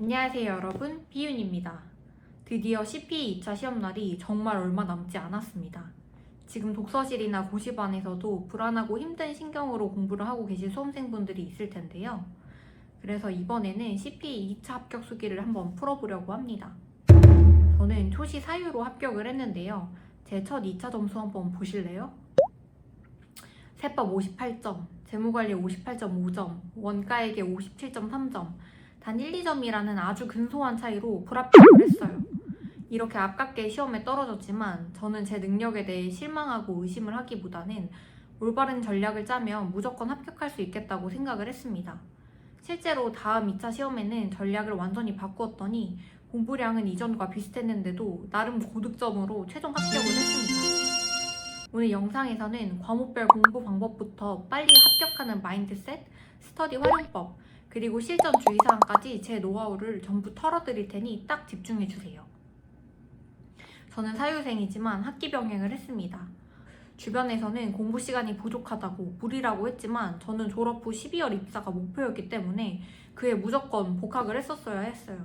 안녕하세요 여러분, 비윤입니다. 드디어 CPA 2차 시험날이 정말 얼마 남지 않았습니다. 지금 독서실이나 고시반에서도 불안하고 힘든 심경으로 공부를 하고 계신 수험생분들이 있을 텐데요. 그래서 이번에는 CPA 2차 합격 수기를 한번 풀어보려고 합니다. 저는 초시 사유로 합격을 했는데요. 제 첫 2차 점수 한번 보실래요? 세법 58점, 재무관리 58.5점, 원가액에 57.3점, 단 1, 2점이라는 아주 근소한 차이로 불합격을 했어요. 이렇게 아깝게 시험에 떨어졌지만 저는 제 능력에 대해 실망하고 의심을 하기보다는 올바른 전략을 짜면 무조건 합격할 수 있겠다고 생각을 했습니다. 실제로 다음 2차 시험에는 전략을 완전히 바꾸었더니 공부량은 이전과 비슷했는데도 나름 고득점으로 최종 합격을 했습니다. 오늘 영상에서는 과목별 공부 방법부터 빨리 합격하는 마인드셋, 스터디 활용법, 그리고 실전 주의사항까지 제 노하우를 전부 털어드릴 테니 딱 집중해주세요. 저는 사유생이지만 학기 병행을 했습니다. 주변에서는 공부 시간이 부족하다고 무리라고 했지만 저는 졸업 후 12월 입사가 목표였기 때문에 그에 무조건 복학을 했었어야 했어요.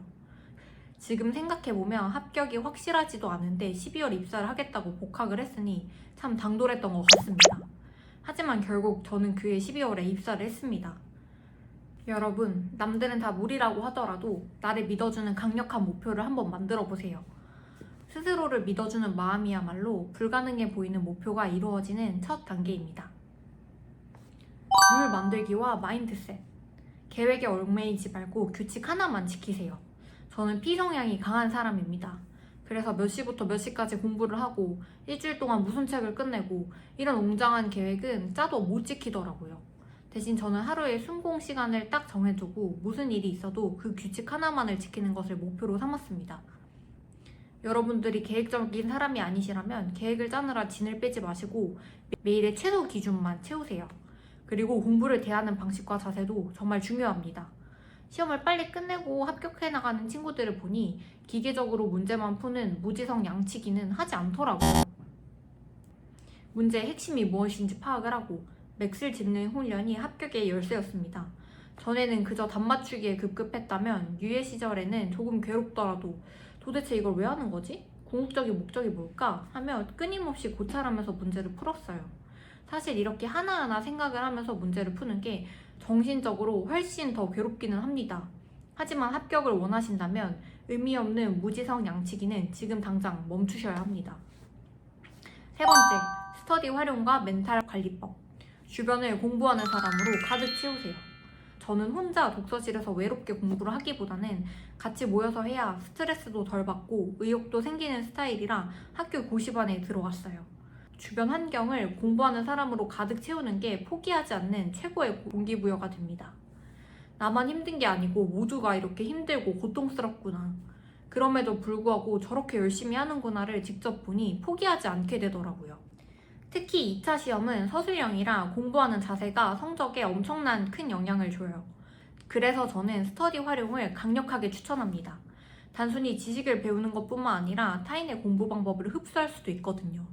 지금 생각해보면 합격이 확실하지도 않은데 12월 입사를 하겠다고 복학을 했으니 참 당돌했던 것 같습니다. 하지만 결국 저는 그해 12월에 입사를 했습니다. 여러분, 남들은 다 무리라고 하더라도 나를 믿어주는 강력한 목표를 한번 만들어보세요. 스스로를 믿어주는 마음이야말로 불가능해 보이는 목표가 이루어지는 첫 단계입니다. 룰 만들기와 마인드셋. 계획에 얽매이지 말고 규칙 하나만 지키세요. 저는 P성향이 강한 사람입니다. 그래서 몇 시부터 몇 시까지 공부를 하고 일주일 동안 무슨 책을 끝내고 이런 웅장한 계획은 짜도 못 지키더라고요. 대신 저는 하루에 순공 시간을 딱 정해두고 무슨 일이 있어도 그 규칙 하나만을 지키는 것을 목표로 삼았습니다. 여러분들이 계획적인 사람이 아니시라면 계획을 짜느라 진을 빼지 마시고 매일의 최소 기준만 채우세요. 그리고 공부를 대하는 방식과 자세도 정말 중요합니다. 시험을 빨리 끝내고 합격해 나가는 친구들을 보니 기계적으로 문제만 푸는 무지성 양치기는 하지 않더라고요. 문제의 핵심이 무엇인지 파악을 하고 맥을 짚는 훈련이 합격의 열쇠였습니다. 전에는 그저 답 맞추기에 급급했다면 유예 시절에는 조금 괴롭더라도 도대체 이걸 왜 하는 거지? 궁극적인 목적이 뭘까? 하며 끊임없이 고찰하면서 문제를 풀었어요. 사실 이렇게 하나하나 생각을 하면서 문제를 푸는 게 정신적으로 훨씬 더 괴롭기는 합니다. 하지만 합격을 원하신다면 의미 없는 무지성 양치기는 지금 당장 멈추셔야 합니다. 세 번째, 스터디 활용과 멘탈 관리법. 주변을 공부하는 사람으로 가득 채우세요. 저는 혼자 독서실에서 외롭게 공부를 하기보다는 같이 모여서 해야 스트레스도 덜 받고 의욕도 생기는 스타일이라 학교 고시반에 들어왔어요. 주변 환경을 공부하는 사람으로 가득 채우는 게 포기하지 않는 최고의 동기부여가 됩니다. 나만 힘든 게 아니고 모두가 이렇게 힘들고 고통스럽구나. 그럼에도 불구하고 저렇게 열심히 하는구나를 직접 보니 포기하지 않게 되더라고요. 특히 2차 시험은 서술형이라 공부하는 자세가 성적에 엄청난 큰 영향을 줘요. 그래서 저는 스터디 활용을 강력하게 추천합니다. 단순히 지식을 배우는 것뿐만 아니라 타인의 공부 방법을 흡수할 수도 있거든요.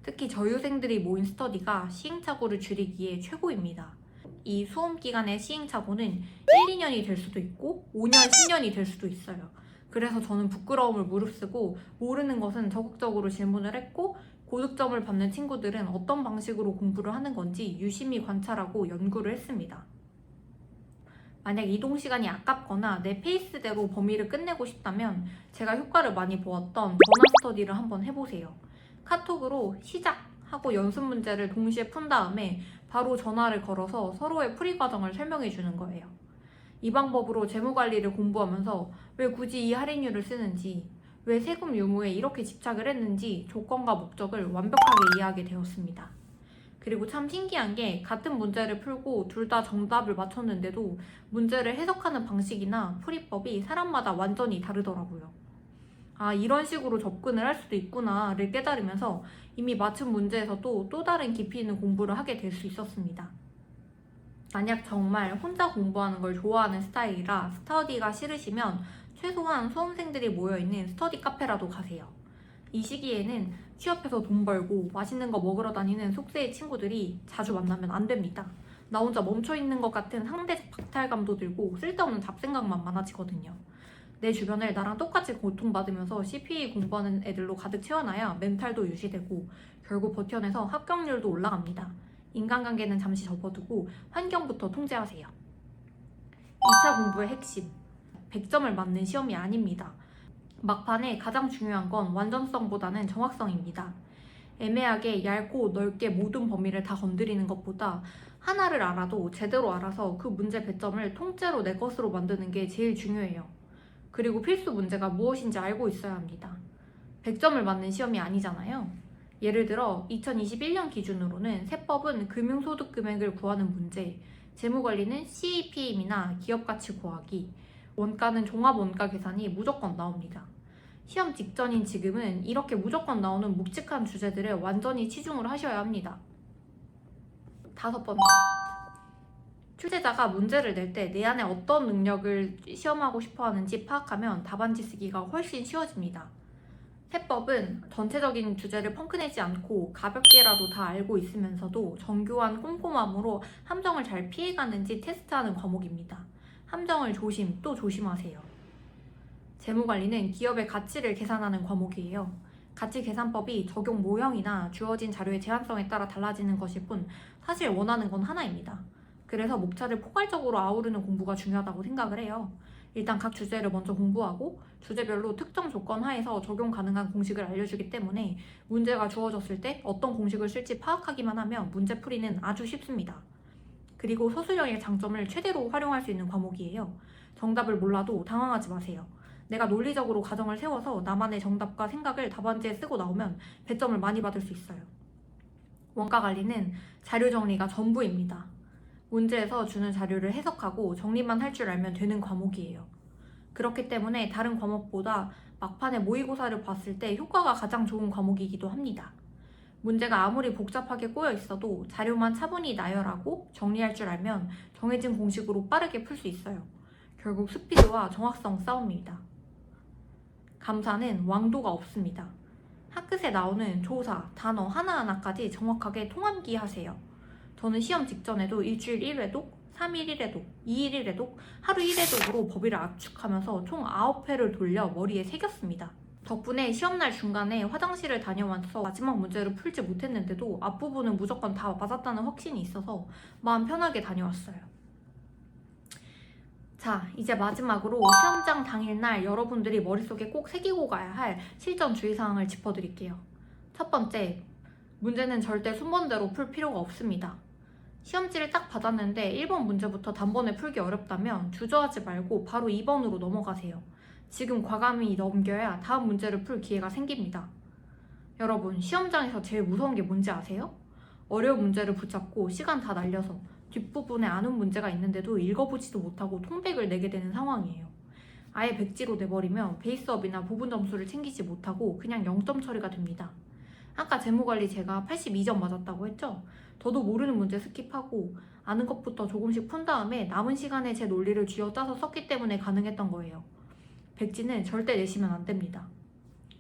특히 저유생들이 모인 스터디가 시행착오를 줄이기에 최고입니다. 이 수험 기간의 시행착오는 1, 2년이 될 수도 있고 5년, 10년이 될 수도 있어요. 그래서 저는 부끄러움을 무릅쓰고 모르는 것은 적극적으로 질문을 했고 고득점을 받는 친구들은 어떤 방식으로 공부를 하는 건지 유심히 관찰하고 연구를 했습니다. 만약 이동 시간이 아깝거나 내 페이스대로 범위를 끝내고 싶다면 제가 효과를 많이 보았던 전화 스터디를 한번 해보세요. 카톡으로 시작하고 연습 문제를 동시에 푼 다음에 바로 전화를 걸어서 서로의 풀이 과정을 설명해 주는 거예요. 이 방법으로 재무관리를 공부하면서 왜 굳이 이 할인율을 쓰는지, 왜 세금 유무에 이렇게 집착을 했는지 조건과 목적을 완벽하게 이해하게 되었습니다. 그리고 참 신기한 게 같은 문제를 풀고 둘 다 정답을 맞췄는데도 문제를 해석하는 방식이나 풀이법이 사람마다 완전히 다르더라고요. 아, 이런 식으로 접근을 할 수도 있구나를 깨달으면서 이미 맞춘 문제에서도 또 다른 깊이 있는 공부를 하게 될 수 있었습니다. 만약 정말 혼자 공부하는 걸 좋아하는 스타일이라 스터디가 싫으시면 최소한 수험생들이 모여있는 스터디 카페라도 가세요. 이 시기에는 취업해서 돈 벌고 맛있는 거 먹으러 다니는 속세의 친구들이 자주 만나면 안 됩니다. 나 혼자 멈춰있는 것 같은 상대적 박탈감도 들고 쓸데없는 잡생각만 많아지거든요. 내 주변을 나랑 똑같이 고통받으면서 CPA 공부하는 애들로 가득 채워놔야 멘탈도 유지되고 결국 버텨내서 합격률도 올라갑니다. 인간관계는 잠시 접어두고 환경부터 통제하세요. 2차 공부의 핵심, 100점을 맞는 시험이 아닙니다. 막판에 가장 중요한 건 완전성보다는 정확성입니다. 애매하게 얇고 넓게 모든 범위를 다 건드리는 것보다 하나를 알아도 제대로 알아서 그 문제 배점을 통째로 내 것으로 만드는 게 제일 중요해요. 그리고 필수 문제가 무엇인지 알고 있어야 합니다. 100점을 맞는 시험이 아니잖아요. 예를 들어 2021년 기준으로는 세법은 금융소득 금액을 구하는 문제, 재무관리는 CAPM이나 기업가치 구하기, 원가는 종합원가 계산이 무조건 나옵니다. 시험 직전인 지금은 이렇게 무조건 나오는 묵직한 주제들에 완전히 치중을 하셔야 합니다. 5번째, 출제자가 문제를 낼 때 내 안에 어떤 능력을 시험하고 싶어 하는지 파악하면 답안지 쓰기가 훨씬 쉬워집니다. 세법은 전체적인 주제를 펑크내지 않고 가볍게라도 다 알고 있으면서도 정교한 꼼꼼함으로 함정을 잘 피해가는지 테스트하는 과목입니다. 함정을 조심 또 조심하세요. 재무관리는 기업의 가치를 계산하는 과목이에요. 가치계산법이 적용 모형이나 주어진 자료의 제한성에 따라 달라지는 것일 뿐 사실 원하는 건 하나입니다. 그래서 목차를 포괄적으로 아우르는 공부가 중요하다고 생각을 해요. 일단 각 주제를 먼저 공부하고 주제별로 특정 조건 하에서 적용 가능한 공식을 알려주기 때문에 문제가 주어졌을 때 어떤 공식을 쓸지 파악하기만 하면 문제 풀이는 아주 쉽습니다. 그리고 소수령의 장점을 최대로 활용할 수 있는 과목이에요. 정답을 몰라도 당황하지 마세요. 내가 논리적으로 가정을 세워서 나만의 정답과 생각을 답안지에 쓰고 나오면 배점을 많이 받을 수 있어요. 원가 관리는 자료 정리가 전부입니다. 문제에서 주는 자료를 해석하고 정리만 할 줄 알면 되는 과목이에요. 그렇기 때문에 다른 과목보다 막판에 모의고사를 봤을 때 효과가 가장 좋은 과목이기도 합니다. 문제가 아무리 복잡하게 꼬여 있어도 자료만 차분히 나열하고 정리할 줄 알면 정해진 공식으로 빠르게 풀 수 있어요. 결국 스피드와 정확성 싸움입니다. 감사는 왕도가 없습니다. 학급에 나오는 조사, 단어 하나하나까지 정확하게 통암기 하세요. 저는 시험 직전에도 일주일 1회독, 3일 1회독, 2일 1회독, 하루 1회독으로 법의를 압축하면서 총 9회를 돌려 머리에 새겼습니다. 덕분에 시험날 중간에 화장실을 다녀와서 마지막 문제를 풀지 못했는데도 앞부분은 무조건 다 맞았다는 확신이 있어서 마음 편하게 다녀왔어요. 자, 이제 마지막으로 시험장 당일날 여러분들이 머릿속에 꼭 새기고 가야 할 실전 주의사항을 짚어드릴게요. 첫 번째, 문제는 절대 순번대로 풀 필요가 없습니다. 시험지를 딱 받았는데 1번 문제부터 단번에 풀기 어렵다면 주저하지 말고 바로 2번으로 넘어가세요. 지금 과감히 넘겨야 다음 문제를 풀 기회가 생깁니다. 여러분, 시험장에서 제일 무서운 게 뭔지 아세요? 어려운 문제를 붙잡고 시간 다 날려서 뒷부분에 아는 문제가 있는데도 읽어보지도 못하고 통백을 내게 되는 상황이에요. 아예 백지로 내버리면 베이스업이나 부분 점수를 챙기지 못하고 그냥 0점 처리가 됩니다. 아까 재무관리 제가 82점 맞았다고 했죠? 저도 모르는 문제 스킵하고 아는 것부터 조금씩 푼 다음에 남은 시간에 제 논리를 쥐어짜서 썼기 때문에 가능했던 거예요. 백지는 절대 내시면 안 됩니다.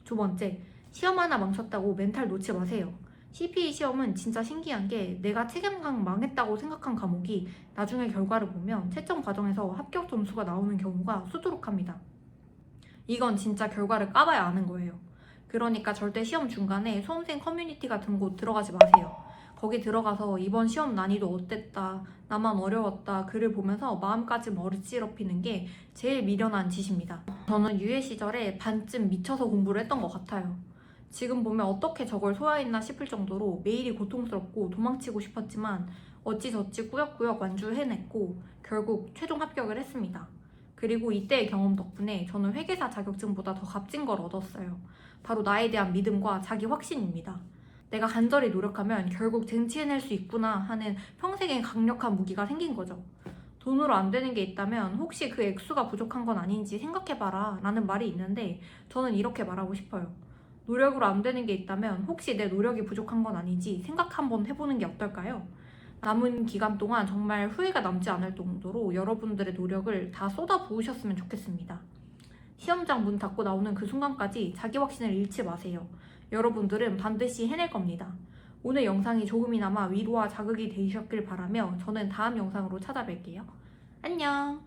두 번째, 시험 하나 망쳤다고 멘탈 놓지 마세요. CPA 시험은 진짜 신기한 게 내가 책임감 망했다고 생각한 과목이 나중에 결과를 보면 채점 과정에서 합격 점수가 나오는 경우가 수두룩합니다. 이건 진짜 결과를 까봐야 아는 거예요. 그러니까 절대 시험 중간에 수험생 커뮤니티 같은 곳 들어가지 마세요. 거기 들어가서 이번 시험 난이도 어땠다, 나만 어려웠다 글을 보면서 마음까지 어지럽히는 게 제일 미련한 짓입니다. 저는 유예 시절에 반쯤 미쳐서 공부를 했던 것 같아요. 지금 보면 어떻게 저걸 소화했나 싶을 정도로 매일이 고통스럽고 도망치고 싶었지만 어찌저찌 꾸역꾸역 완주해냈고 결국 최종 합격을 했습니다. 그리고 이때의 경험 덕분에 저는 회계사 자격증보다 더 값진 걸 얻었어요. 바로 나에 대한 믿음과 자기 확신입니다. 내가 간절히 노력하면 결국 쟁취해낼 수 있구나 하는 평생의 강력한 무기가 생긴 거죠. 돈으로 안 되는 게 있다면 혹시 그 액수가 부족한 건 아닌지 생각해봐라 라는 말이 있는데 저는 이렇게 말하고 싶어요. 노력으로 안 되는 게 있다면 혹시 내 노력이 부족한 건 아닌지 생각 한번 해보는 게 어떨까요? 남은 기간 동안 정말 후회가 남지 않을 정도로 여러분들의 노력을 다 쏟아 부으셨으면 좋겠습니다. 시험장 문 닫고 나오는 그 순간까지 자기 확신을 잃지 마세요. 여러분들은 반드시 해낼 겁니다. 오늘 영상이 조금이나마 위로와 자극이 되셨길 바라며 저는 다음 영상으로 찾아뵐게요. 안녕!